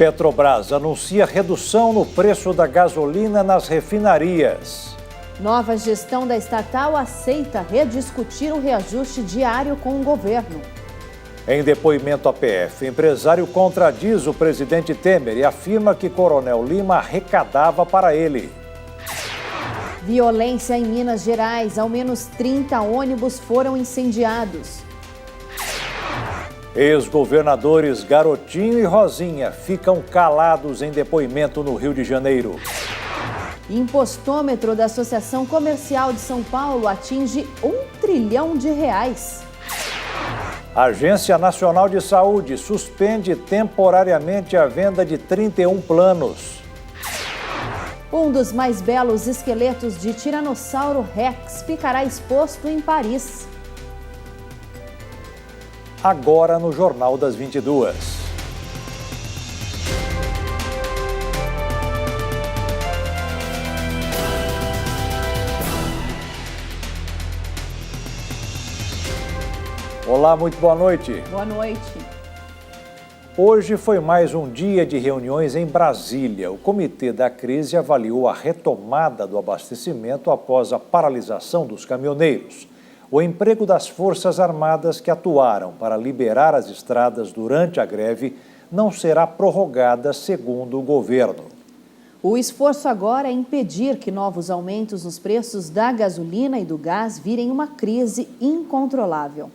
Petrobras anuncia redução no preço da gasolina nas refinarias. Nova gestão da estatal aceita rediscutir o reajuste diário com o governo. Em depoimento à PF, empresário contradiz o presidente Temer e afirma que Coronel Lima arrecadava para ele. Violência em Minas Gerais. Ao menos 30 ônibus foram incendiados. Ex-governadores Garotinho e Rosinha ficam calados em depoimento no Rio de Janeiro. Impostômetro da Associação Comercial de São Paulo atinge R$ 1 trilhão. A Agência Nacional de Saúde suspende temporariamente a venda de 31 planos. Um dos mais belos esqueletos de Tiranossauro Rex ficará exposto em Paris. Agora no Jornal das 22. Olá, muito boa noite. Boa noite. Hoje foi mais um dia de reuniões em Brasília. O Comitê da Crise avaliou a retomada do abastecimento após a paralisação dos caminhoneiros. O emprego das Forças Armadas que atuaram para liberar as estradas durante a greve não será prorrogada, segundo o governo. O esforço agora é impedir que novos aumentos nos preços da gasolina e do gás virem uma crise incontrolável.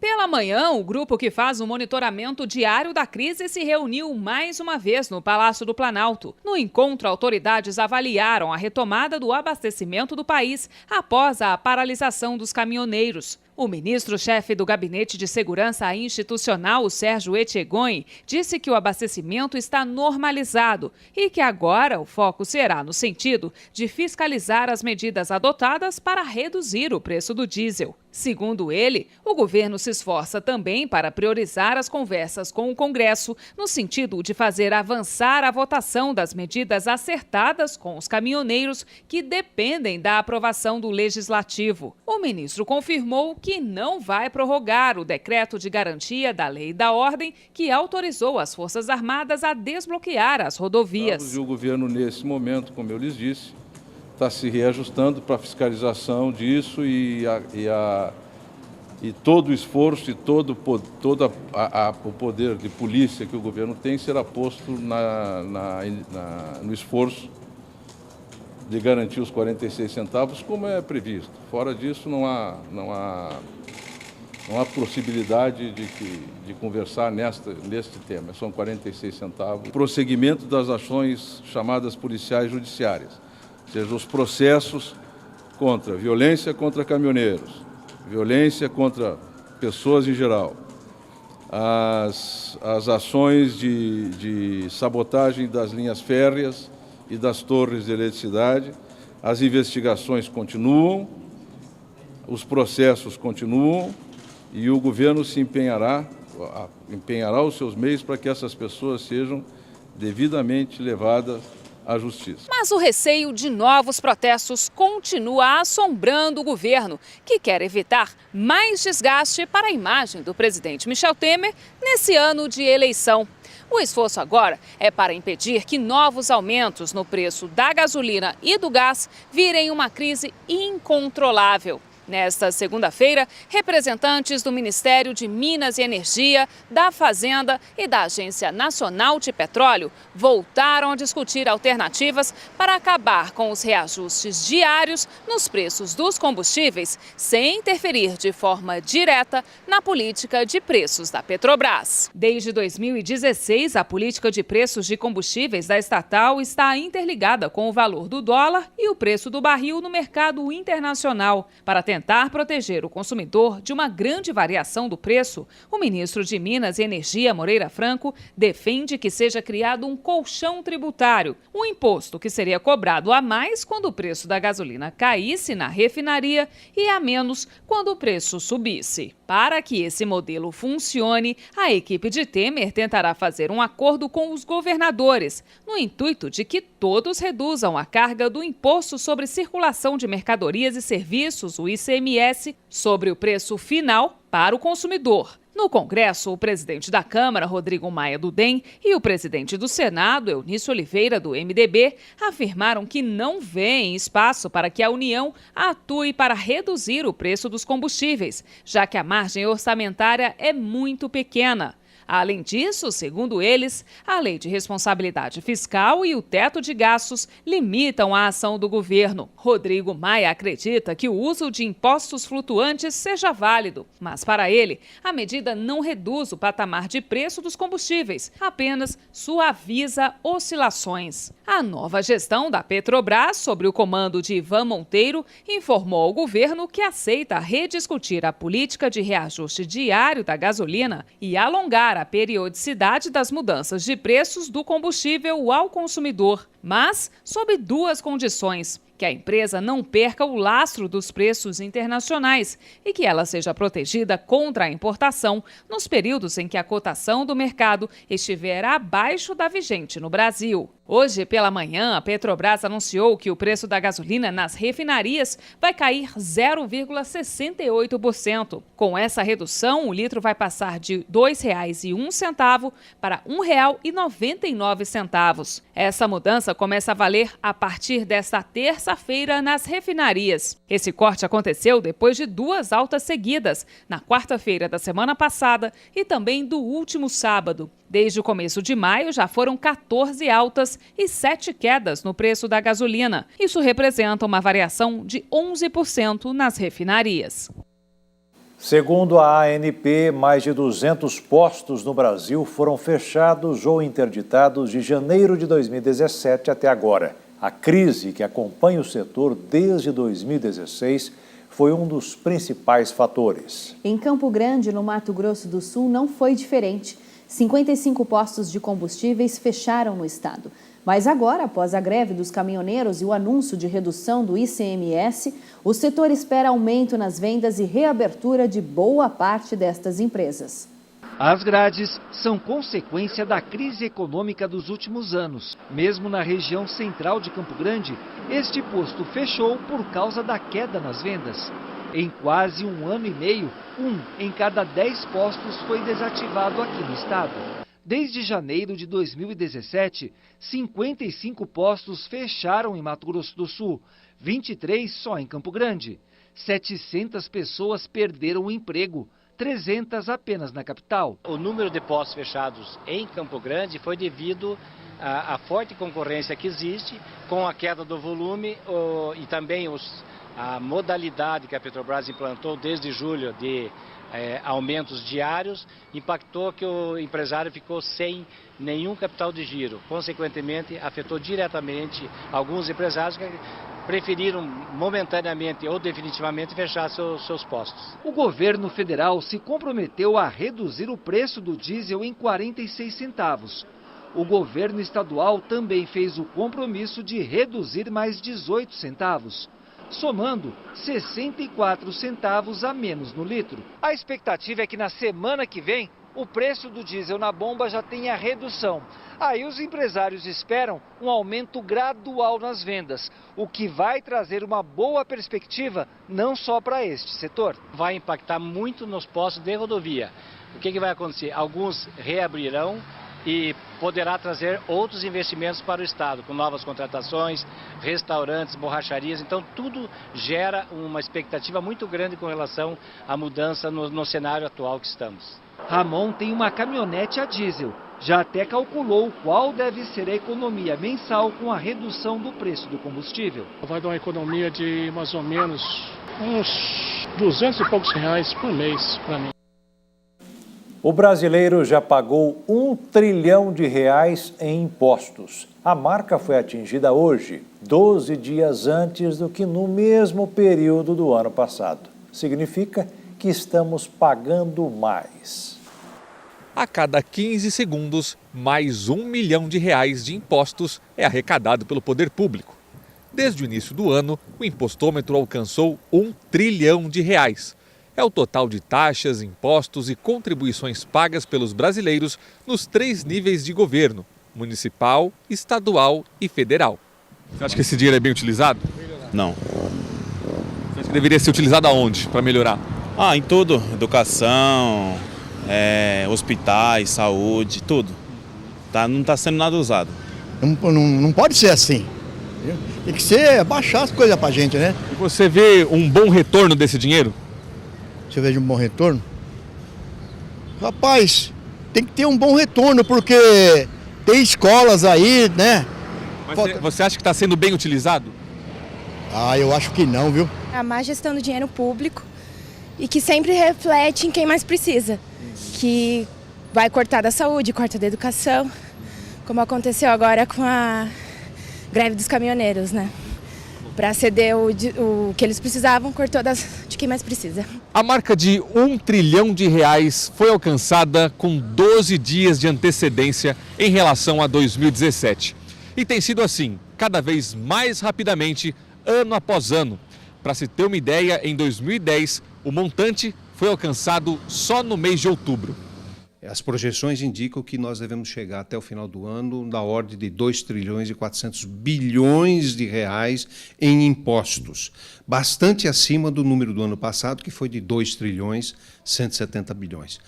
Pela manhã, o grupo que faz o monitoramento diário da crise se reuniu mais uma vez no Palácio do Planalto. No encontro, autoridades avaliaram a retomada do abastecimento do país após a paralisação dos caminhoneiros. O ministro-chefe do Gabinete de Segurança Institucional, Sérgio Etchegóin, disse que o abastecimento está normalizado e que agora o foco será no sentido de fiscalizar as medidas adotadas para reduzir o preço do diesel. Segundo ele, o governo se esforça também para priorizar as conversas com o Congresso, no sentido de fazer avançar a votação das medidas acertadas com os caminhoneiros que dependem da aprovação do Legislativo. O ministro confirmou que não vai prorrogar o decreto de garantia da Lei da Ordem que autorizou as Forças Armadas a desbloquear as rodovias. E o governo, nesse momento, como eu lhes disse, está se reajustando para a fiscalização disso e todo o esforço e todo o poder de polícia que o governo tem será posto no esforço de garantir os 46 centavos, como é previsto. Fora disso, não há possibilidade de conversar neste tema. São 46 centavos. Prosseguimento das ações chamadas policiais judiciárias, ou seja, os processos contra violência contra caminhoneiros, violência contra pessoas em geral, as ações de sabotagem das linhas férreas e das torres de eletricidade, as investigações continuam, os processos continuam e o governo se empenhará os seus meios para que essas pessoas sejam devidamente levadas à justiça. Mas o receio de novos protestos continua assombrando o governo, que quer evitar mais desgaste para a imagem do presidente Michel Temer nesse ano de eleição. O esforço agora é para impedir que novos aumentos no preço da gasolina e do gás virem uma crise incontrolável. Nesta segunda-feira, representantes do Ministério de Minas e Energia, da Fazenda e da Agência Nacional de Petróleo voltaram a discutir alternativas para acabar com os reajustes diários nos preços dos combustíveis, sem interferir de forma direta na política de preços da Petrobras. Desde 2016, a política de preços de combustíveis da estatal está interligada com o valor do dólar e o preço do barril no mercado internacional. Para tentar proteger o consumidor de uma grande variação do preço, o ministro de Minas e Energia, Moreira Franco, defende que seja criado um colchão tributário, um imposto que seria cobrado a mais quando o preço da gasolina caísse na refinaria e a menos quando o preço subisse. Para que esse modelo funcione, a equipe de Temer tentará fazer um acordo com os governadores, no intuito de que todos reduzam a carga do Imposto sobre Circulação de Mercadorias e Serviços, o ICMS, sobre o preço final para o consumidor. No Congresso, o presidente da Câmara, Rodrigo Maia, do DEM, e o presidente do Senado, Eunício Oliveira, do MDB, afirmaram que não vêem espaço para que a União atue para reduzir o preço dos combustíveis, já que a margem orçamentária é muito pequena. Além disso, segundo eles, a Lei de Responsabilidade Fiscal e o teto de gastos limitam a ação do governo. Rodrigo Maia acredita que o uso de impostos flutuantes seja válido, mas para ele, a medida não reduz o patamar de preço dos combustíveis, apenas suaviza oscilações. A nova gestão da Petrobras, sob o comando de Ivan Monteiro, informou ao governo que aceita rediscutir a política de reajuste diário da gasolina e alongar a periodicidade das mudanças de preços do combustível ao consumidor, mas sob duas condições: que a empresa não perca o lastro dos preços internacionais e que ela seja protegida contra a importação nos períodos em que a cotação do mercado estiver abaixo da vigente no Brasil. Hoje, pela manhã, a Petrobras anunciou que o preço da gasolina nas refinarias vai cair 0,68%. Com essa redução, o litro vai passar de R$ 2,01 para R$ 1,99. Essa mudança começa a valer a partir desta terça-feira nas refinarias. Esse corte aconteceu depois de duas altas seguidas, na quarta-feira da semana passada e também do último sábado. Desde o começo de maio, já foram 14 altas e 7 quedas no preço da gasolina. Isso representa uma variação de 11% nas refinarias. Segundo a ANP, mais de 200 postos no Brasil foram fechados ou interditados de janeiro de 2017 até agora. A crise que acompanha o setor desde 2016 foi um dos principais fatores. Em Campo Grande, no Mato Grosso do Sul, não foi diferente. 55 postos de combustíveis fecharam no estado. Mas agora, após a greve dos caminhoneiros e o anúncio de redução do ICMS, o setor espera aumento nas vendas e reabertura de boa parte destas empresas. As grades são consequência da crise econômica dos últimos anos. Mesmo na região central de Campo Grande, este posto fechou por causa da queda nas vendas. Em quase um ano e meio, 1 em cada 10 postos foi desativado aqui no estado. Desde janeiro de 2017, 55 postos fecharam em Mato Grosso do Sul, 23 só em Campo Grande. 700 pessoas perderam o emprego, 300 apenas na capital. O número de postos fechados em Campo Grande foi devido à forte concorrência que existe, com a queda do volume e também a modalidade que a Petrobras implantou desde julho de aumentos diários, impactou que o empresário ficou sem nenhum capital de giro. Consequentemente, afetou diretamente alguns empresários que preferiram momentaneamente ou definitivamente fechar seus postos. O governo federal se comprometeu a reduzir o preço do diesel em 46 centavos. O governo estadual também fez o compromisso de reduzir mais 18 centavos. Somando 64 centavos a menos no litro. A expectativa é que na semana que vem o preço do diesel na bomba já tenha redução. Aí os empresários esperam um aumento gradual nas vendas, o que vai trazer uma boa perspectiva não só para este setor. Vai impactar muito nos postos de rodovia. O que vai acontecer? Alguns reabrirão e poderá trazer outros investimentos para o estado, com novas contratações, restaurantes, borracharias. Então tudo gera uma expectativa muito grande com relação à mudança no cenário atual que estamos. Ramon tem uma caminhonete a diesel. Já até calculou qual deve ser a economia mensal com a redução do preço do combustível. Vai dar uma economia de mais ou menos uns 200 e poucos reais por mês para mim. O brasileiro já pagou R$1 trilhão em impostos. A marca foi atingida hoje, 12 dias antes do que no mesmo período do ano passado. Significa que estamos pagando mais. A cada 15 segundos, mais R$1 milhão de impostos é arrecadado pelo poder público. Desde o início do ano, o impostômetro alcançou R$1 trilhão. É o total de taxas, impostos e contribuições pagas pelos brasileiros nos 3 níveis de governo: municipal, estadual e federal. Você acha que esse dinheiro é bem utilizado? Não. Você acha que deveria ser utilizado aonde para melhorar? Em tudo. Educação, hospitais, saúde, tudo. Não está sendo nada usado. Não pode ser assim. Tem que ser baixar as coisas pra gente, né? E você vê um bom retorno desse dinheiro? Você vê um bom retorno? Rapaz, tem que ter um bom retorno, porque tem escolas aí, né? Mas você acha que está sendo bem utilizado? Eu acho que não, viu? A má gestão do dinheiro público e que sempre reflete em quem mais precisa. Que vai cortar da saúde, corta da educação, como aconteceu agora com a greve dos caminhoneiros, né? Para ceder o que eles precisavam, cortou de quem mais precisa. A marca de R$1 trilhão foi alcançada com 12 dias de antecedência em relação a 2017. E tem sido assim, cada vez mais rapidamente, ano após ano. Para se ter uma ideia, em 2010, o montante foi alcançado só no mês de outubro. As projeções indicam que nós devemos chegar até o final do ano na ordem de 2 trilhões e 400 bilhões de reais em impostos, bastante acima do número do ano passado, que foi de 2 trilhões e 170 bilhões.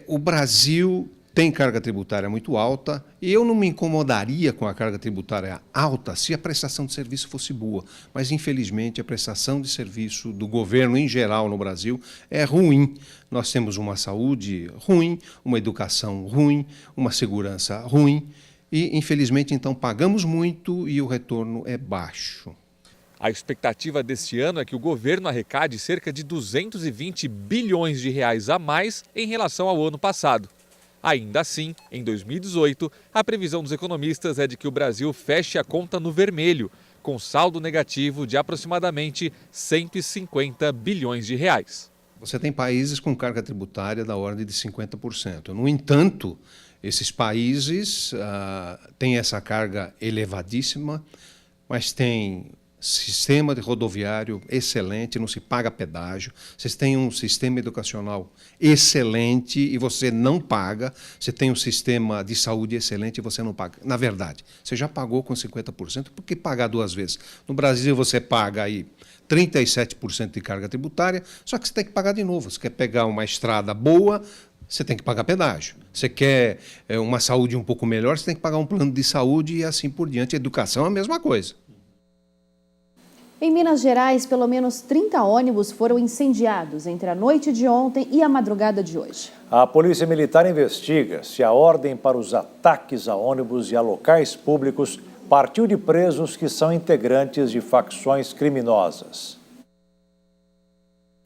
O Brasil tem carga tributária muito alta e eu não me incomodaria com a carga tributária alta se a prestação de serviço fosse boa, mas infelizmente a prestação de serviço do governo em geral no Brasil é ruim. Nós temos uma saúde ruim, uma educação ruim, uma segurança ruim e infelizmente então pagamos muito e o retorno é baixo. A expectativa deste ano é que o governo arrecade cerca de 220 bilhões de reais a mais em relação ao ano passado. Ainda assim, em 2018, a previsão dos economistas é de que o Brasil feche a conta no vermelho, com saldo negativo de aproximadamente 150 bilhões de reais. Você tem países com carga tributária da ordem de 50%. No entanto, esses países têm essa carga elevadíssima, mas têm sistema de rodoviário excelente, não se paga pedágio. Vocês têm um sistema educacional excelente e você não paga. Você tem um sistema de saúde excelente e você não paga. Na verdade, você já pagou com 50%, por que pagar duas vezes? No Brasil você paga aí 37% de carga tributária, só que você tem que pagar de novo. Você quer pegar uma estrada boa, você tem que pagar pedágio. Você quer uma saúde um pouco melhor, você tem que pagar um plano de saúde e assim por diante. Educação é a mesma coisa. Em Minas Gerais, pelo menos 30 ônibus foram incendiados entre a noite de ontem e a madrugada de hoje. A Polícia Militar investiga se a ordem para os ataques a ônibus e a locais públicos partiu de presos que são integrantes de facções criminosas.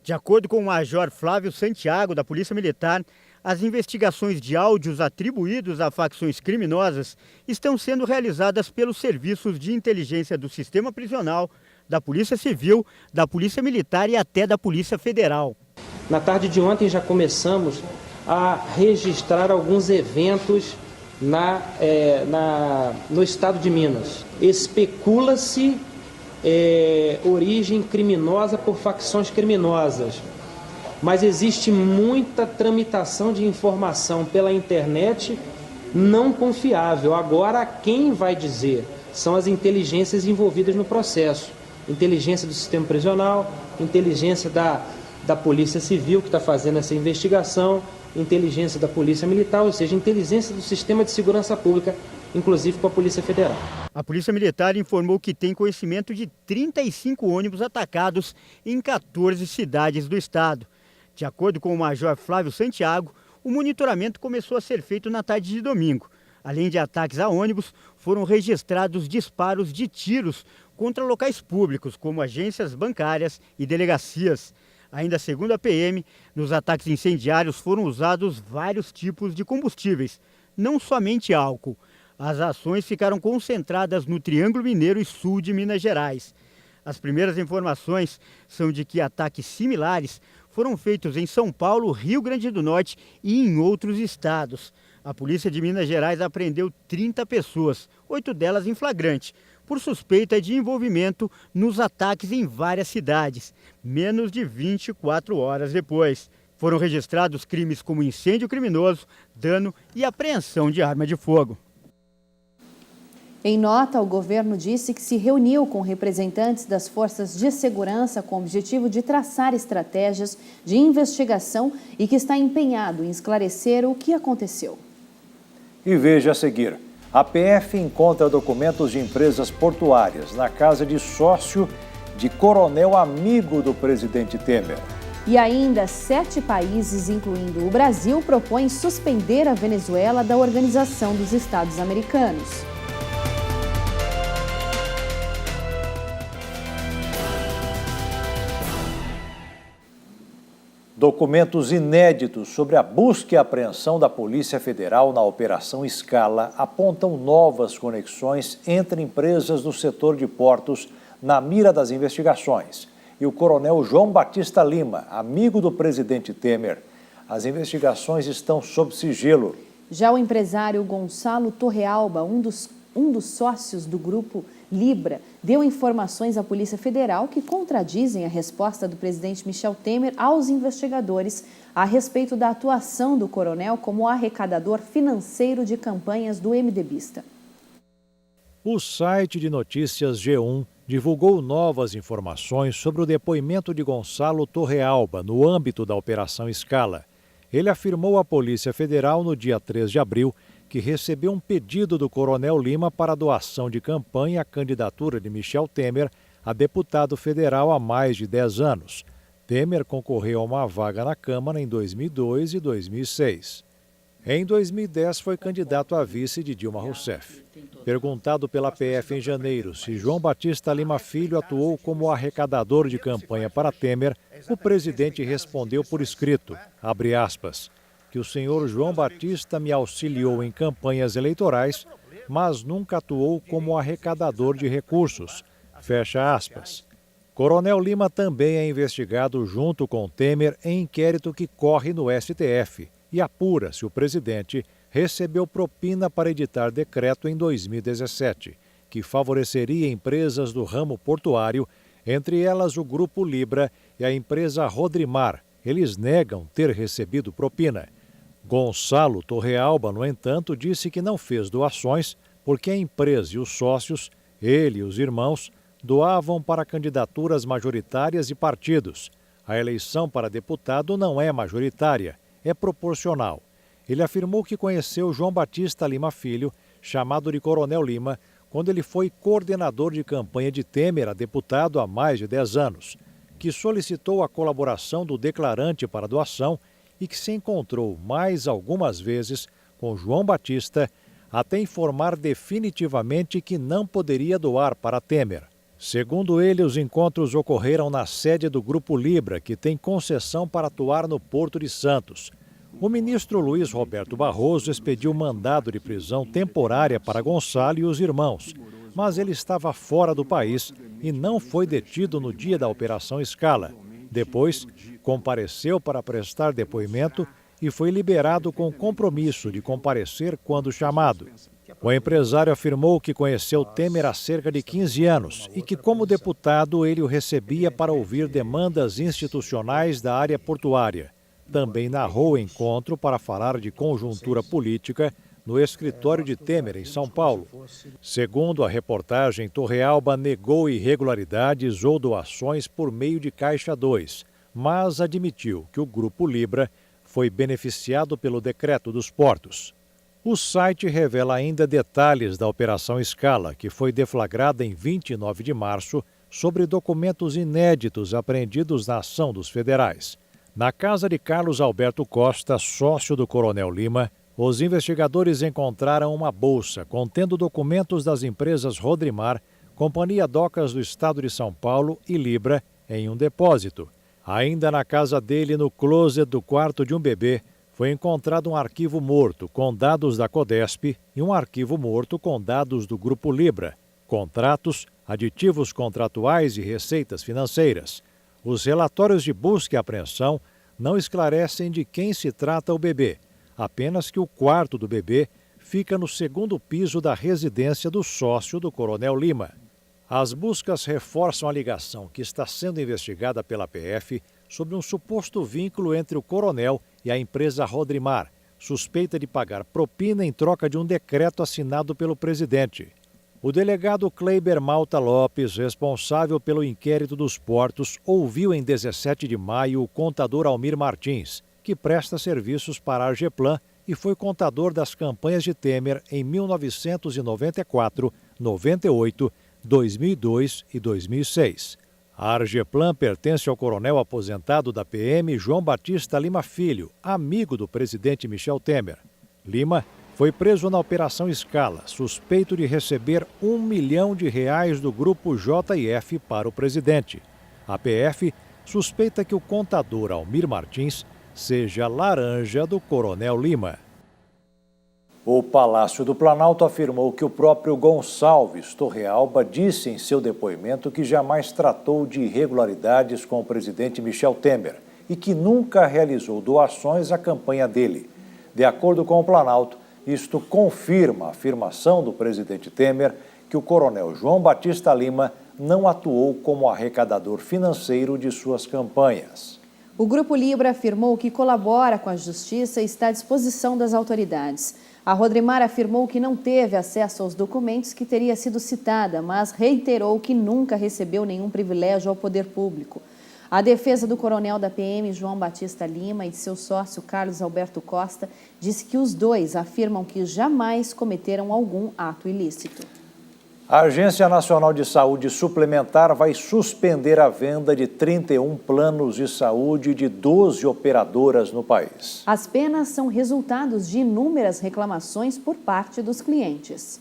De acordo com o Major Flávio Santiago, da Polícia Militar, as investigações de áudios atribuídos a facções criminosas estão sendo realizadas pelos serviços de inteligência do Sistema Prisional, da Polícia Civil, da Polícia Militar e até da Polícia Federal. Na tarde de ontem já começamos a registrar alguns eventos no estado de Minas. Especula-se origem criminosa por facções criminosas, mas existe muita tramitação de informação pela internet não confiável. Agora, quem vai dizer são as inteligências envolvidas no processo. Inteligência do sistema prisional, inteligência da Polícia Civil, que está fazendo essa investigação, inteligência da Polícia Militar, ou seja, inteligência do sistema de segurança pública, inclusive com a Polícia Federal. A Polícia Militar informou que tem conhecimento de 35 ônibus atacados em 14 cidades do estado. De acordo com o Major Flávio Santiago, o monitoramento começou a ser feito na tarde de domingo. Além de ataques a ônibus, foram registrados disparos de tiros contra locais públicos, como agências bancárias e delegacias. Ainda segundo a PM, nos ataques incendiários foram usados vários tipos de combustíveis, não somente álcool. As ações ficaram concentradas no Triângulo Mineiro e sul de Minas Gerais. As primeiras informações são de que ataques similares foram feitos em São Paulo, Rio Grande do Norte e em outros estados. A Polícia de Minas Gerais apreendeu 30 pessoas, 8 delas em flagrante, por suspeita de envolvimento nos ataques em várias cidades, menos de 24 horas depois. Foram registrados crimes como incêndio criminoso, dano e apreensão de arma de fogo. Em nota, o governo disse que se reuniu com representantes das forças de segurança com o objetivo de traçar estratégias de investigação e que está empenhado em esclarecer o que aconteceu. E veja a seguir, a PF encontra documentos de empresas portuárias na casa de sócio de coronel amigo do presidente Temer. E ainda 7 países, incluindo o Brasil, propõem suspender a Venezuela da Organização dos Estados Americanos. Documentos inéditos sobre a busca e apreensão da Polícia Federal na Operação Scala apontam novas conexões entre empresas do setor de portos na mira das investigações. E o coronel João Batista Lima, amigo do presidente Temer. As investigações estão sob sigilo. Já o empresário Gonçalo Torrealba, um dos sócios do grupo Libra, deu informações à Polícia Federal que contradizem a resposta do presidente Michel Temer aos investigadores a respeito da atuação do coronel como arrecadador financeiro de campanhas do MDBista. O site de notícias G1 divulgou novas informações sobre o depoimento de Gonçalo Torrealba no âmbito da Operação Scala. Ele afirmou à Polícia Federal no dia 3 de abril que recebeu um pedido do coronel Lima para doação de campanha à candidatura de Michel Temer a deputado federal há mais de 10 anos. Temer concorreu a uma vaga na Câmara em 2002 e 2006. Em 2010, foi candidato a vice de Dilma Rousseff. Perguntado pela PF em janeiro se João Batista Lima Filho atuou como arrecadador de campanha para Temer, o presidente respondeu por escrito, abre aspas, que o senhor João Batista me auxiliou em campanhas eleitorais, mas nunca atuou como arrecadador de recursos, fecha aspas. Coronel Lima também é investigado junto com Temer em inquérito que corre no STF e apura se o presidente recebeu propina para editar decreto em 2017, que favoreceria empresas do ramo portuário, entre elas o Grupo Libra e a empresa Rodrimar. Eles negam ter recebido propina. Gonçalo Torrealba, no entanto, disse que não fez doações porque a empresa e os sócios, ele e os irmãos, doavam para candidaturas majoritárias e partidos. A eleição para deputado não é majoritária, é proporcional. Ele afirmou que conheceu João Batista Lima Filho, chamado de Coronel Lima, quando ele foi coordenador de campanha de Temer a deputado há mais de 10 anos, que solicitou a colaboração do declarante para doação e que se encontrou mais algumas vezes com João Batista até informar definitivamente que não poderia doar para Temer. Segundo ele, os encontros ocorreram na sede do Grupo Libra, que tem concessão para atuar no Porto de Santos. O ministro Luiz Roberto Barroso expediu mandado de prisão temporária para Gonçalo e os irmãos, mas ele estava fora do país e não foi detido no dia da Operação Scala. Depois, compareceu para prestar depoimento e foi liberado com compromisso de comparecer quando chamado. O empresário afirmou que conheceu Temer há cerca de 15 anos e que, como deputado, ele o recebia para ouvir demandas institucionais da área portuária. Também narrou o encontro para falar de conjuntura política no escritório de Temer, em São Paulo. Segundo a reportagem, Torrealba negou irregularidades ou doações por meio de Caixa 2, mas admitiu que o Grupo Libra foi beneficiado pelo decreto dos portos. O site revela ainda detalhes da Operação Scala, que foi deflagrada em 29 de março, sobre documentos inéditos apreendidos na ação dos federais. Na casa de Carlos Alberto Costa, sócio do Coronel Lima, os investigadores encontraram uma bolsa contendo documentos das empresas Rodrimar, Companhia Docas do Estado de São Paulo e Libra em um depósito. Ainda na casa dele, no closet do quarto de um bebê, foi encontrado um arquivo morto com dados da Codesp e um arquivo morto com dados do Grupo Libra, contratos, aditivos contratuais e receitas financeiras. Os relatórios de busca e apreensão não esclarecem de quem se trata o bebê, apenas que o quarto do bebê fica no segundo piso da residência do sócio do Coronel Lima. As buscas reforçam a ligação que está sendo investigada pela PF sobre um suposto vínculo entre o coronel e a empresa Rodrimar, suspeita de pagar propina em troca de um decreto assinado pelo presidente. O delegado Kleiber Malta Lopes, responsável pelo inquérito dos portos, ouviu em 17 de maio o contador Almir Martins, que presta serviços para a AGEPLAN e foi contador das campanhas de Temer em 1994, 98, 2002 e 2006. A AGEPLAN pertence ao coronel aposentado da PM João Batista Lima Filho, amigo do presidente Michel Temer. Lima foi preso na Operação Scala, suspeito de receber R$1 milhão do grupo JF para o presidente. A PF suspeita que o contador Almir Martins seja laranja do coronel Lima. O Palácio do Planalto afirmou que o próprio Gonçalves Torrealba disse em seu depoimento que jamais tratou de irregularidades com o presidente Michel Temer e que nunca realizou doações à campanha dele. De acordo com o Planalto, isto confirma a afirmação do presidente Temer que o coronel João Batista Lima não atuou como arrecadador financeiro de suas campanhas. O Grupo Libra afirmou que colabora com a Justiça e está à disposição das autoridades. A Rodrimar afirmou que não teve acesso aos documentos que teria sido citada, mas reiterou que nunca recebeu nenhum privilégio ao poder público. A defesa do coronel da PM, João Batista Lima, e de seu sócio, Carlos Alberto Costa, disse que os dois afirmam que jamais cometeram algum ato ilícito. A Agência Nacional de Saúde Suplementar vai suspender a venda de 31 planos de saúde de 12 operadoras no país. As penas são resultados de inúmeras reclamações por parte dos clientes.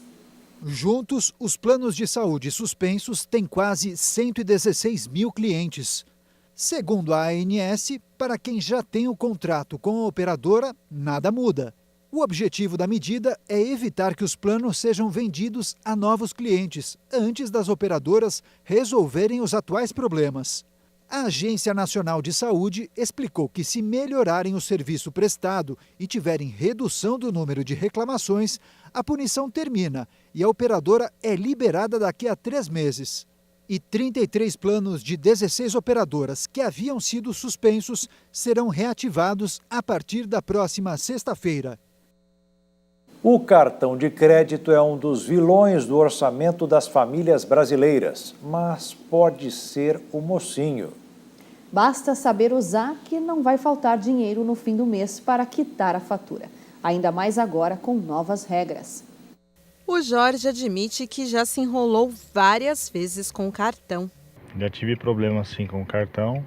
Juntos, os planos de saúde suspensos têm quase 116 mil clientes. Segundo a ANS, para quem já tem o contrato com a operadora, nada muda. O objetivo da medida é evitar que os planos sejam vendidos a novos clientes, antes das operadoras resolverem os atuais problemas. A Agência Nacional de Saúde explicou que se melhorarem o serviço prestado e tiverem redução do número de reclamações, a punição termina e a operadora é liberada daqui a 3 meses. E 33 planos de 16 operadoras que haviam sido suspensos serão reativados a partir da próxima sexta-feira. O cartão de crédito é um dos vilões do orçamento das famílias brasileiras, mas pode ser o mocinho. Basta saber usar que não vai faltar dinheiro no fim do mês para quitar a fatura. Ainda mais agora com novas regras. O Jorge admite que já se enrolou várias vezes com o cartão. Já tive problema assim com o cartão,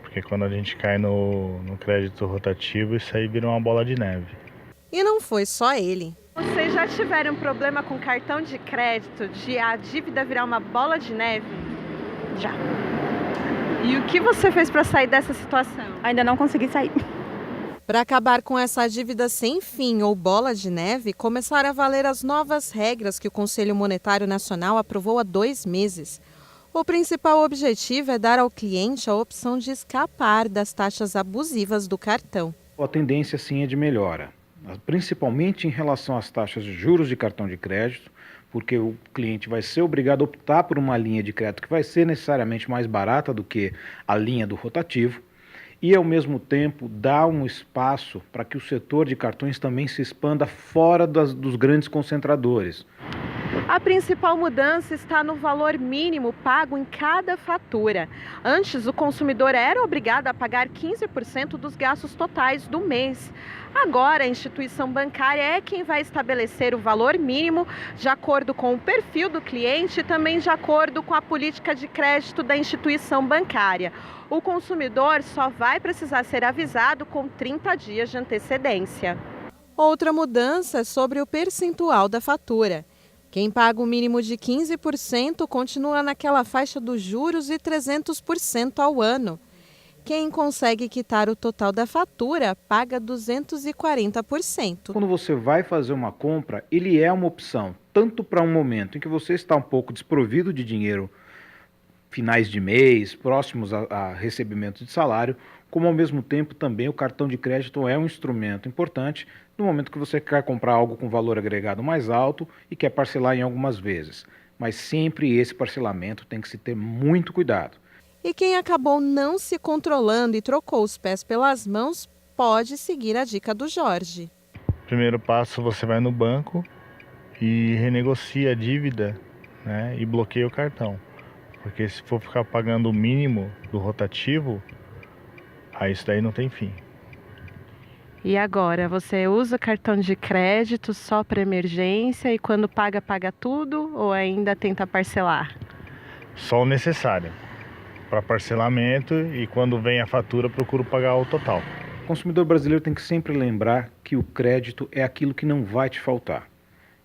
porque quando a gente cai no crédito rotativo, isso aí vira uma bola de neve. E não foi só ele. Vocês já tiveram problema com cartão de crédito, de a dívida virar uma bola de neve? Já. E o que você fez para sair dessa situação? Ainda não consegui sair. Para acabar com essa dívida sem fim ou bola de neve, começaram a valer as novas regras que o Conselho Monetário Nacional aprovou há 2 meses. O principal objetivo é dar ao cliente a opção de escapar das taxas abusivas do cartão. A tendência sim é de melhora, principalmente em relação às taxas de juros de cartão de crédito, porque o cliente vai ser obrigado a optar por uma linha de crédito que vai ser necessariamente mais barata do que a linha do rotativo. E, ao mesmo tempo, dá um espaço para que o setor de cartões também se expanda fora dos grandes concentradores. A principal mudança está no valor mínimo pago em cada fatura. Antes, o consumidor era obrigado a pagar 15% dos gastos totais do mês. Agora, a instituição bancária é quem vai estabelecer o valor mínimo de acordo com o perfil do cliente e também de acordo com a política de crédito da instituição bancária. O consumidor só vai precisar ser avisado com 30 dias de antecedência. Outra mudança é sobre o percentual da fatura. Quem paga o mínimo de 15% continua naquela faixa dos juros e 300% ao ano. Quem consegue quitar o total da fatura paga 240%. Quando você vai fazer uma compra, ele é uma opção, tanto para um momento em que você está um pouco desprovido de dinheiro, finais de mês, próximos a recebimento de salário, como ao mesmo tempo também o cartão de crédito é um instrumento importante no momento que você quer comprar algo com valor agregado mais alto e quer parcelar em algumas vezes. Mas sempre esse parcelamento tem que se ter muito cuidado. E quem acabou não se controlando e trocou os pés pelas mãos pode seguir a dica do Jorge. Primeiro passo, você vai no banco e renegocia a dívida, né, e bloqueia o cartão. Porque se for ficar pagando o mínimo do rotativo, aí isso daí não tem fim. E agora, você usa cartão de crédito só para emergência e quando paga, paga tudo ou ainda tenta parcelar? Só o necessário para parcelamento e quando vem a fatura procuro pagar o total. O consumidor brasileiro tem que sempre lembrar que o crédito é aquilo que não vai te faltar.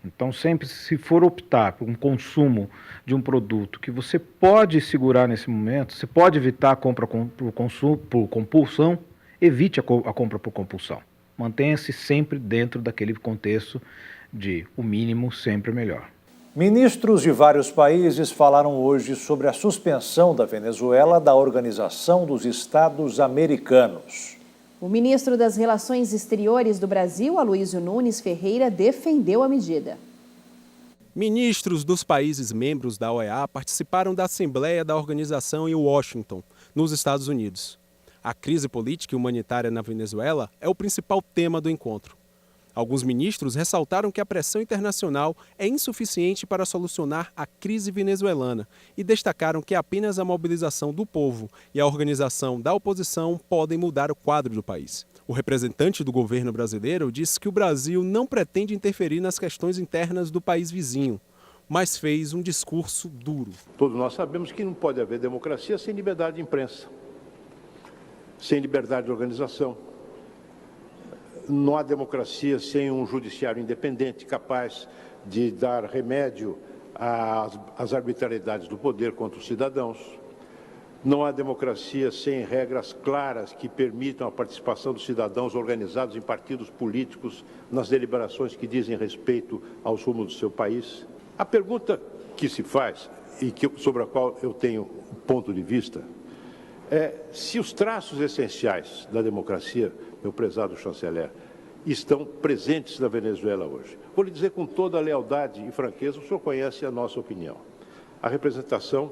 Então sempre, se for optar por um consumo de um produto que você pode segurar nesse momento, você pode evitar a compra por compulsão, evite a compra por compulsão. Mantenha-se sempre dentro daquele contexto de o mínimo sempre melhor. Ministros de vários países falaram hoje sobre a suspensão da Venezuela da Organização dos Estados Americanos. O ministro das Relações Exteriores do Brasil, Aloysio Nunes Ferreira, defendeu a medida. Ministros dos países membros da OEA participaram da Assembleia da organização em Washington, nos Estados Unidos. A crise política e humanitária na Venezuela é o principal tema do encontro. Alguns ministros ressaltaram que a pressão internacional é insuficiente para solucionar a crise venezuelana e destacaram que apenas a mobilização do povo e a organização da oposição podem mudar o quadro do país. O representante do governo brasileiro disse que o Brasil não pretende interferir nas questões internas do país vizinho, mas fez um discurso duro. Todos nós sabemos que não pode haver democracia sem liberdade de imprensa, sem liberdade de organização. Não há democracia sem um judiciário independente capaz de dar remédio às arbitrariedades do poder contra os cidadãos. Não há democracia sem regras claras que permitam a participação dos cidadãos organizados em partidos políticos nas deliberações que dizem respeito aos rumos do seu país. A pergunta que se faz, e sobre a qual eu tenho um ponto de vista, é se os traços essenciais da democracia, meu prezado chanceler, estão presentes na Venezuela hoje. Vou lhe dizer com toda a lealdade e franqueza, o senhor conhece a nossa opinião. A representação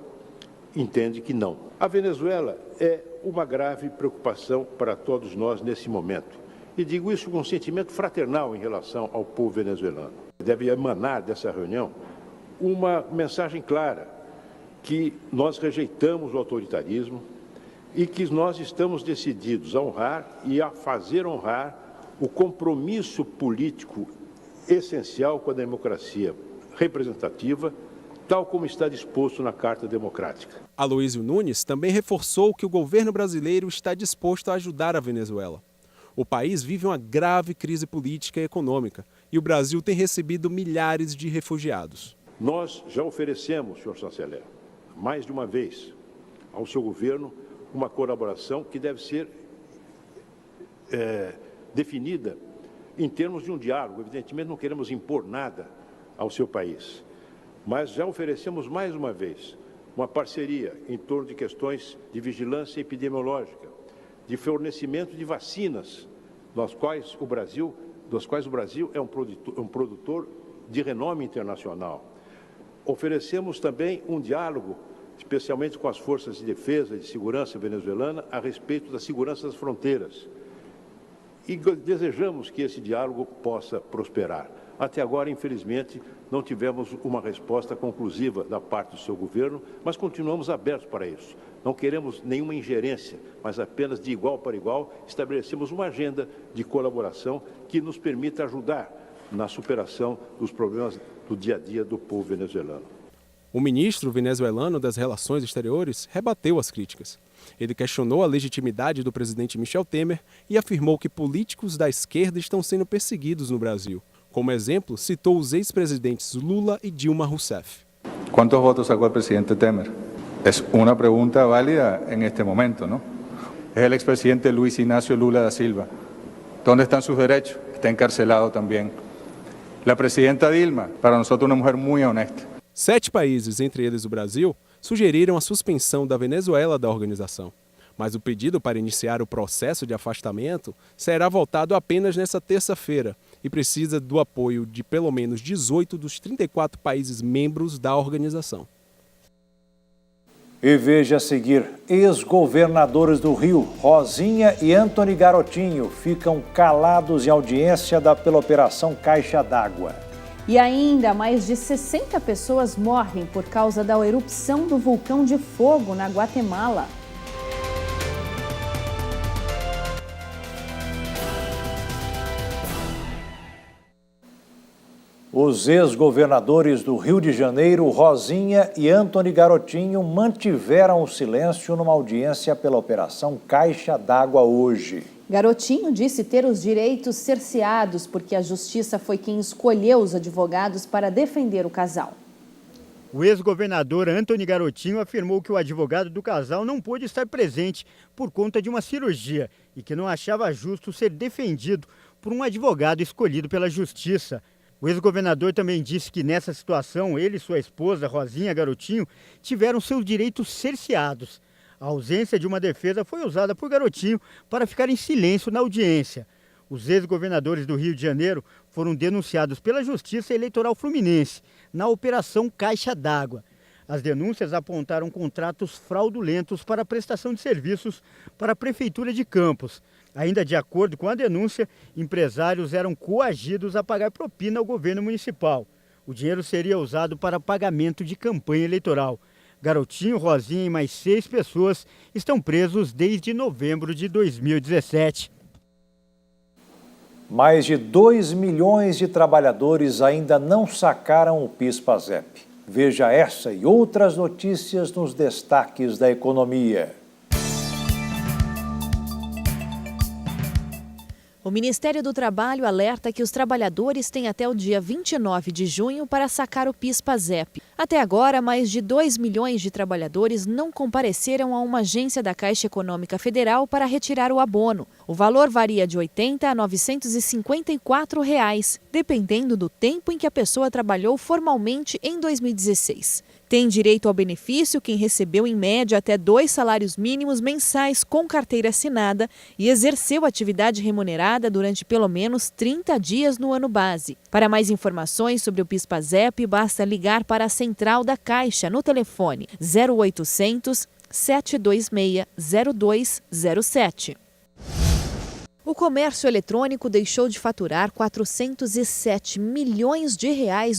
entende que não. A Venezuela é uma grave preocupação para todos nós nesse momento. E digo isso com um sentimento fraternal em relação ao povo venezuelano. Deve emanar dessa reunião uma mensagem clara que nós rejeitamos o autoritarismo e que nós estamos decididos a honrar e a fazer honrar o compromisso político essencial com a democracia representativa, tal como está disposto na Carta Democrática. Aloysio Nunes também reforçou que o governo brasileiro está disposto a ajudar a Venezuela. O país vive uma grave crise política e econômica e o Brasil tem recebido milhares de refugiados. Nós já oferecemos, senhor chanceler, mais de uma vez ao seu governo uma colaboração que deve ser definida em termos de um diálogo. Evidentemente, não queremos impor nada ao seu país, mas já oferecemos mais uma vez uma parceria em torno de questões de vigilância epidemiológica, de fornecimento de vacinas, dos quais o Brasil é um produtor de renome internacional. Oferecemos também um diálogo, especialmente com as forças de defesa e de segurança venezuelana, a respeito da segurança das fronteiras. E desejamos que esse diálogo possa prosperar. Até agora, infelizmente, não tivemos uma resposta conclusiva da parte do seu governo, mas continuamos abertos para isso. Não queremos nenhuma ingerência, mas apenas de igual para igual estabelecemos uma agenda de colaboração que nos permita ajudar na superação dos problemas do dia a dia do povo venezuelano. O ministro venezuelano das Relações Exteriores rebateu as críticas. Ele questionou a legitimidade do presidente Michel Temer e afirmou que políticos da esquerda estão sendo perseguidos no Brasil. Como exemplo, citou os ex-presidentes Lula e Dilma Rousseff. ¿Cuántos votos sacó el presidente Temer? Es una pregunta válida en este momento, ¿no? Es el expresidente Luis Ignacio Lula da Silva. ¿Dónde están sus derechos? Está encarcelado también. La presidenta Dilma, para nosotros una mujer muy honesta. 7 países, entre eles o Brasil, sugeriram a suspensão da Venezuela da organização. Mas o pedido para iniciar o processo de afastamento será votado apenas nesta terça-feira e precisa do apoio de pelo menos 18 dos 34 países membros da organização. E veja a seguir, ex-governadores do Rio, Rosinha e Antony Garotinho, ficam calados em audiência pela Operação Caixa d'Água. E ainda mais de 60 pessoas morrem por causa da erupção do vulcão de fogo na Guatemala. Os ex-governadores do Rio de Janeiro, Rosinha e Antony Garotinho, mantiveram o silêncio numa audiência pela Operação Caixa d'Água hoje. Garotinho disse ter os direitos cerceados porque a Justiça foi quem escolheu os advogados para defender o casal. O ex-governador Antony Garotinho afirmou que o advogado do casal não pôde estar presente por conta de uma cirurgia e que não achava justo ser defendido por um advogado escolhido pela Justiça. O ex-governador também disse que nessa situação ele e sua esposa, Rosinha Garotinho, tiveram seus direitos cerceados. A ausência de uma defesa foi usada por Garotinho para ficar em silêncio na audiência. Os ex-governadores do Rio de Janeiro foram denunciados pela Justiça Eleitoral Fluminense na Operação Caixa d'Água. As denúncias apontaram contratos fraudulentos para prestação de serviços para a Prefeitura de Campos. Ainda de acordo com a denúncia, empresários eram coagidos a pagar propina ao governo municipal. O dinheiro seria usado para pagamento de campanha eleitoral. Garotinho, Rosinha e mais 6 pessoas estão presos desde novembro de 2017. Mais de 2 milhões de trabalhadores ainda não sacaram o PIS/PASEP. Veja essa e outras notícias nos destaques da economia. O Ministério do Trabalho alerta que os trabalhadores têm até o dia 29 de junho para sacar o PIS/PASEP. Até agora, mais de 2 milhões de trabalhadores não compareceram a uma agência da Caixa Econômica Federal para retirar o abono. O valor varia de R$ 80 a R$ 954, dependendo do tempo em que a pessoa trabalhou formalmente em 2016. Tem direito ao benefício quem recebeu em média até 2 salários mínimos mensais com carteira assinada e exerceu atividade remunerada durante pelo menos 30 dias no ano base. Para mais informações sobre o PIS/PASEP, basta ligar para a Central da Caixa no telefone 0800 726 0207. O comércio eletrônico deixou de faturar R$ 407 milhões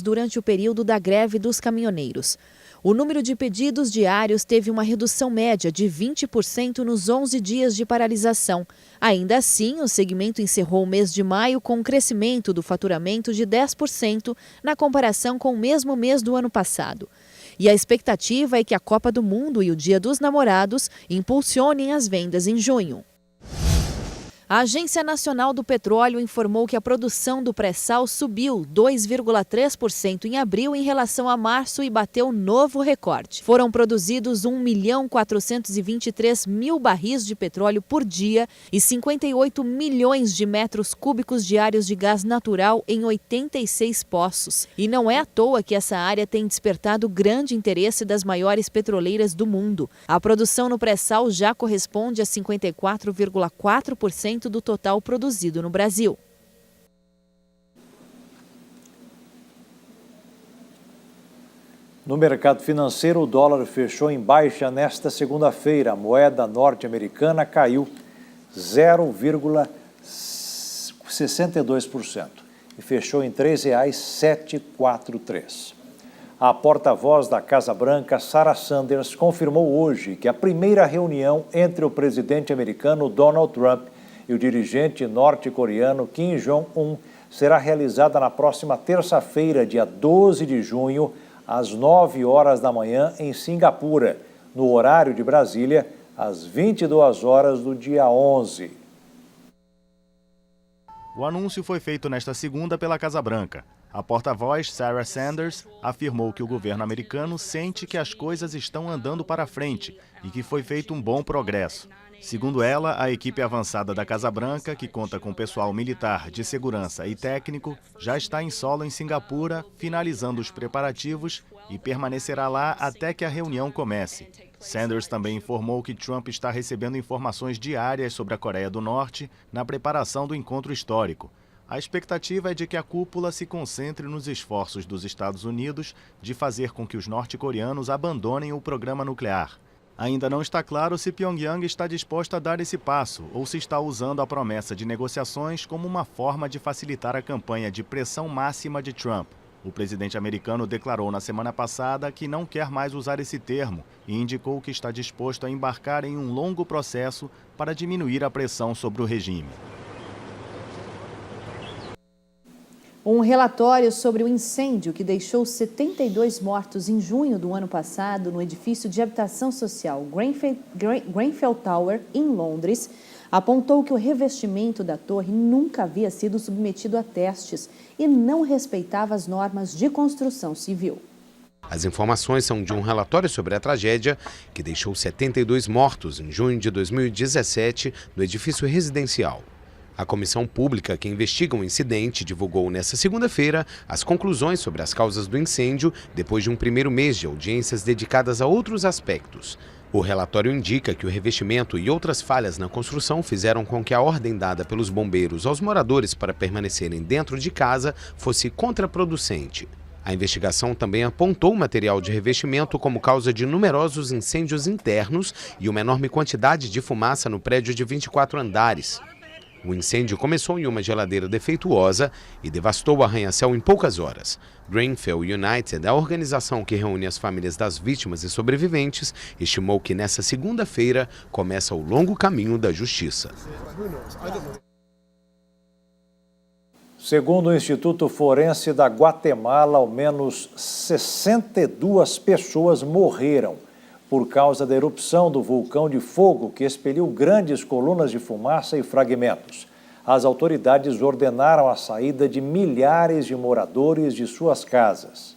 durante o período da greve dos caminhoneiros. O número de pedidos diários teve uma redução média de 20% nos 11 dias de paralisação. Ainda assim, o segmento encerrou o mês de maio com um crescimento do faturamento de 10% na comparação com o mesmo mês do ano passado. E a expectativa é que a Copa do Mundo e o Dia dos Namorados impulsionem as vendas em junho. A Agência Nacional do Petróleo informou que a produção do pré-sal subiu 2,3% em abril em relação a março e bateu novo recorde. Foram produzidos 1.423.000 barris de petróleo por dia e 58 milhões de metros cúbicos diários de gás natural em 86 poços. E não é à toa que essa área tem despertado grande interesse das maiores petroleiras do mundo. A produção no pré-sal já corresponde a 54,4% do total produzido no Brasil. No mercado financeiro, o dólar fechou em baixa nesta segunda-feira. A moeda norte-americana caiu 0,62% e fechou em R$ 3,743. A porta-voz da Casa Branca, Sarah Sanders, confirmou hoje que a primeira reunião entre o presidente americano Donald Trump e o dirigente norte-coreano Kim Jong-un será realizada na próxima terça-feira, dia 12 de junho, às 9 horas da manhã, em Singapura, no horário de Brasília, às 22 horas do dia 11. O anúncio foi feito nesta segunda pela Casa Branca. A porta-voz, Sarah Sanders, afirmou que o governo americano sente que as coisas estão andando para frente e que foi feito um bom progresso. Segundo ela, a equipe avançada da Casa Branca, que conta com pessoal militar, de segurança e técnico, já está em solo em Singapura, finalizando os preparativos e permanecerá lá até que a reunião comece. Sanders também informou que Trump está recebendo informações diárias sobre a Coreia do Norte na preparação do encontro histórico. A expectativa é de que a cúpula se concentre nos esforços dos Estados Unidos de fazer com que os norte-coreanos abandonem o programa nuclear. Ainda não está claro se Pyongyang está disposta a dar esse passo ou se está usando a promessa de negociações como uma forma de facilitar a campanha de pressão máxima de Trump. O presidente americano declarou na semana passada que não quer mais usar esse termo e indicou que está disposto a embarcar em um longo processo para diminuir a pressão sobre o regime. Um relatório sobre o incêndio que deixou 72 mortos em junho do ano passado no edifício de habitação social Grenfell Tower, em Londres, apontou que o revestimento da torre nunca havia sido submetido a testes e não respeitava as normas de construção civil. As informações são de um relatório sobre a tragédia que deixou 72 mortos em junho de 2017 no edifício residencial. A comissão pública que investiga o incidente divulgou nesta segunda-feira as conclusões sobre as causas do incêndio depois de um primeiro mês de audiências dedicadas a outros aspectos. O relatório indica que o revestimento e outras falhas na construção fizeram com que a ordem dada pelos bombeiros aos moradores para permanecerem dentro de casa fosse contraproducente. A investigação também apontou o material de revestimento como causa de numerosos incêndios internos e uma enorme quantidade de fumaça no prédio de 24 andares. O incêndio começou em uma geladeira defeituosa e devastou o arranha-céu em poucas horas. Grenfell United, a organização que reúne as famílias das vítimas e sobreviventes, estimou que nesta segunda-feira começa o longo caminho da justiça. Segundo o Instituto Forense da Guatemala, ao menos 62 pessoas morreram por causa da erupção do vulcão de fogo que expeliu grandes colunas de fumaça e fragmentos. As autoridades ordenaram a saída de milhares de moradores de suas casas.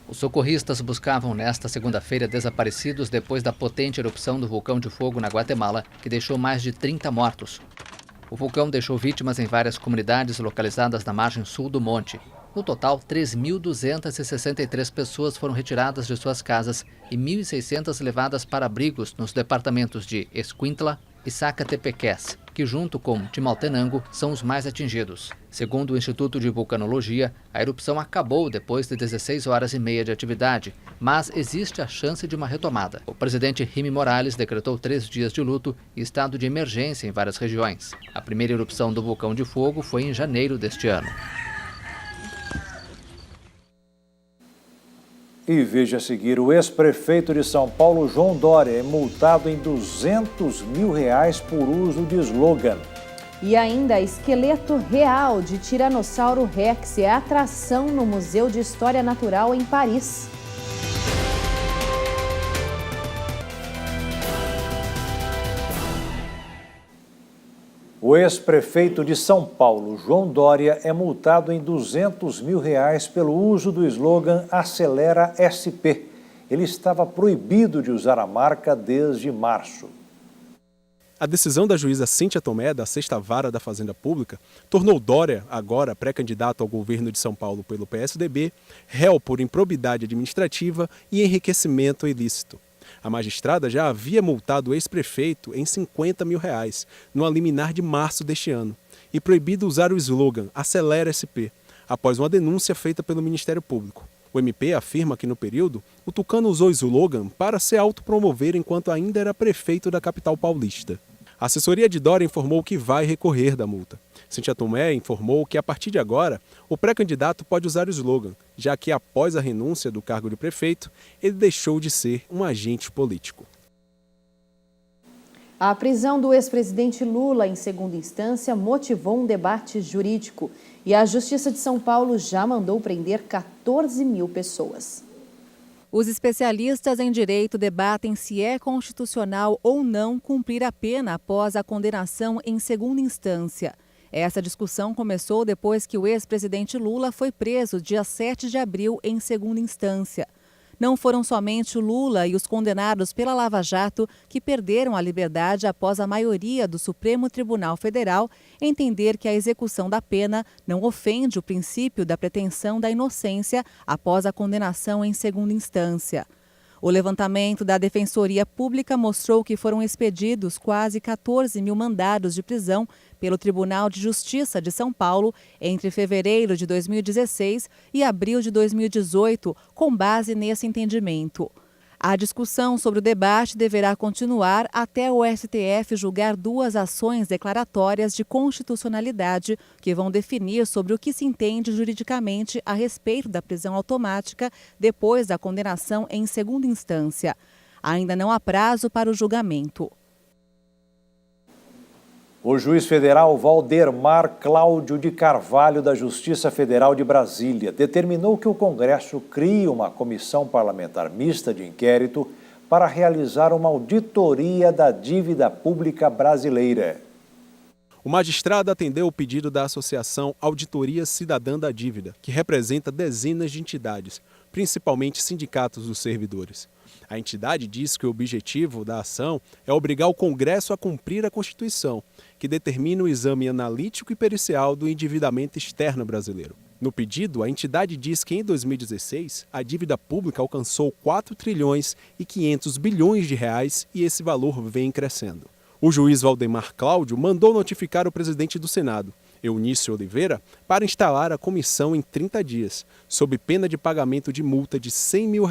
Os socorristas buscavam nesta segunda-feira desaparecidos depois da potente erupção do vulcão de fogo na Guatemala, que deixou mais de 30 mortos. O vulcão deixou vítimas em várias comunidades localizadas na margem sul do monte. No total, 3.263 pessoas foram retiradas de suas casas e 1.600 levadas para abrigos nos departamentos de Escuintla e Sacatepeques, que junto com Chimaltenango são os mais atingidos. Segundo o Instituto de Vulcanologia, a erupção acabou depois de 16 horas e meia de atividade, mas existe a chance de uma retomada. O presidente Jimmy Morales decretou 3 dias de luto e estado de emergência em várias regiões. A primeira erupção do vulcão de fogo foi em janeiro deste ano. E veja a seguir, o ex-prefeito de São Paulo, João Dória, é multado em R$200 mil por uso de slogan. E ainda, esqueleto real de Tiranossauro Rex é atração no Museu de História Natural em Paris. O ex-prefeito de São Paulo, João Dória, é multado em R$200 mil pelo uso do slogan Acelera SP. Ele estava proibido de usar a marca desde março. A decisão da juíza Cíntia Tomé, da 6ª Vara da Fazenda Pública, tornou Dória, agora pré-candidato ao governo de São Paulo pelo PSDB, réu por improbidade administrativa e enriquecimento ilícito. A magistrada já havia multado o ex-prefeito em R$50 mil, no liminar de março deste ano, e proibido usar o slogan Acelera SP, após uma denúncia feita pelo Ministério Público. O MP afirma que, no período, o tucano usou o slogan para se autopromover enquanto ainda era prefeito da capital paulista. A assessoria de Dória informou que vai recorrer da multa. Cíntia Tomé informou que, a partir de agora, o pré-candidato pode usar o slogan, já que, após a renúncia do cargo de prefeito, ele deixou de ser um agente político. A prisão do ex-presidente Lula em segunda instância motivou um debate jurídico e a Justiça de São Paulo já mandou prender 14 mil pessoas. Os especialistas em direito debatem se é constitucional ou não cumprir a pena após a condenação em segunda instância. Essa discussão começou depois que o ex-presidente Lula foi preso dia 7 de abril em segunda instância. Não foram somente o Lula e os condenados pela Lava Jato que perderam a liberdade após a maioria do Supremo Tribunal Federal entender que a execução da pena não ofende o princípio da pretensão da inocência após a condenação em segunda instância. O levantamento da Defensoria Pública mostrou que foram expedidos quase 14 mil mandados de prisão pelo Tribunal de Justiça de São Paulo entre fevereiro de 2016 e abril de 2018, com base nesse entendimento. A discussão sobre o debate deverá continuar até o STF julgar 2 ações declaratórias de constitucionalidade que vão definir sobre o que se entende juridicamente a respeito da prisão automática depois da condenação em segunda instância. Ainda não há prazo para o julgamento. O juiz federal Valdemar Cláudio de Carvalho, da Justiça Federal de Brasília, determinou que o Congresso crie uma comissão parlamentar mista de inquérito para realizar uma auditoria da dívida pública brasileira. O magistrado atendeu o pedido da Associação Auditoria Cidadã da Dívida, que representa dezenas de entidades, principalmente sindicatos dos servidores. A entidade diz que o objetivo da ação é obrigar o Congresso a cumprir a Constituição, que determina o exame analítico e pericial do endividamento externo brasileiro. No pedido, a entidade diz que em 2016 a dívida pública alcançou 4 trilhões e 500 bilhões de reais e esse valor vem crescendo. O juiz Valdemar Cláudio mandou notificar o presidente do Senado, Eunício Oliveira, para instalar a comissão em 30 dias, sob pena de pagamento de multa de R$100 mil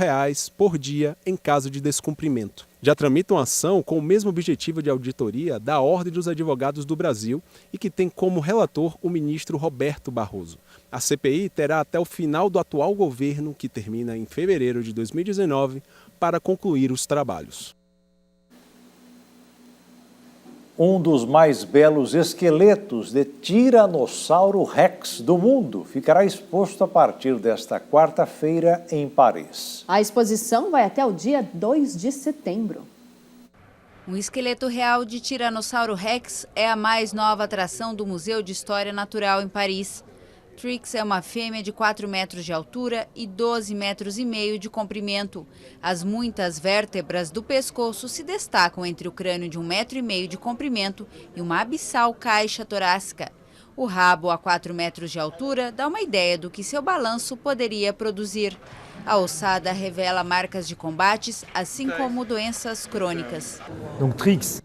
por dia em caso de descumprimento. Já tramitam ação com o mesmo objetivo de auditoria da Ordem dos Advogados do Brasil e que tem como relator o ministro Roberto Barroso. A CPI terá até o final do atual governo, que termina em fevereiro de 2019, para concluir os trabalhos. Um dos mais belos esqueletos de Tiranossauro Rex do mundo ficará exposto a partir desta quarta-feira em Paris. A exposição vai até o dia 2 de setembro. Um esqueleto real de Tiranossauro Rex é a mais nova atração do Museu de História Natural em Paris. Trix é uma fêmea de 4 metros de altura e 12,5 metros de comprimento. As muitas vértebras do pescoço se destacam entre o crânio de 1,5 metro de comprimento e uma abissal caixa torácica. O rabo, a 4 metros de altura, dá uma ideia do que seu balanço poderia produzir. A ossada revela marcas de combates, assim como doenças crônicas.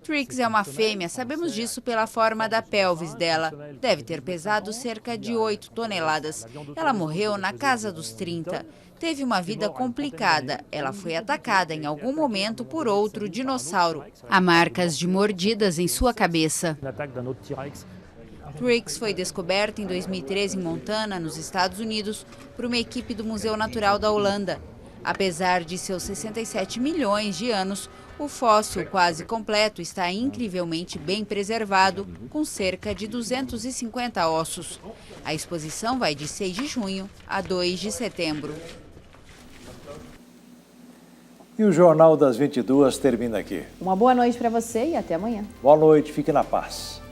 Trix é uma fêmea, sabemos disso pela forma da pelvis dela. Deve ter pesado cerca de 8 toneladas. Ela morreu na casa dos 30. Teve uma vida complicada. Ela foi atacada em algum momento por outro dinossauro. Há marcas de mordidas em sua cabeça. Trix foi descoberto em 2013 em Montana, nos Estados Unidos, por uma equipe do Museu Natural da Holanda. Apesar de seus 67 milhões de anos, o fóssil quase completo está incrivelmente bem preservado, com cerca de 250 ossos. A exposição vai de 6 de junho a 2 de setembro. E o Jornal das 22 termina aqui. Uma boa noite para você e até amanhã. Boa noite, fique na paz.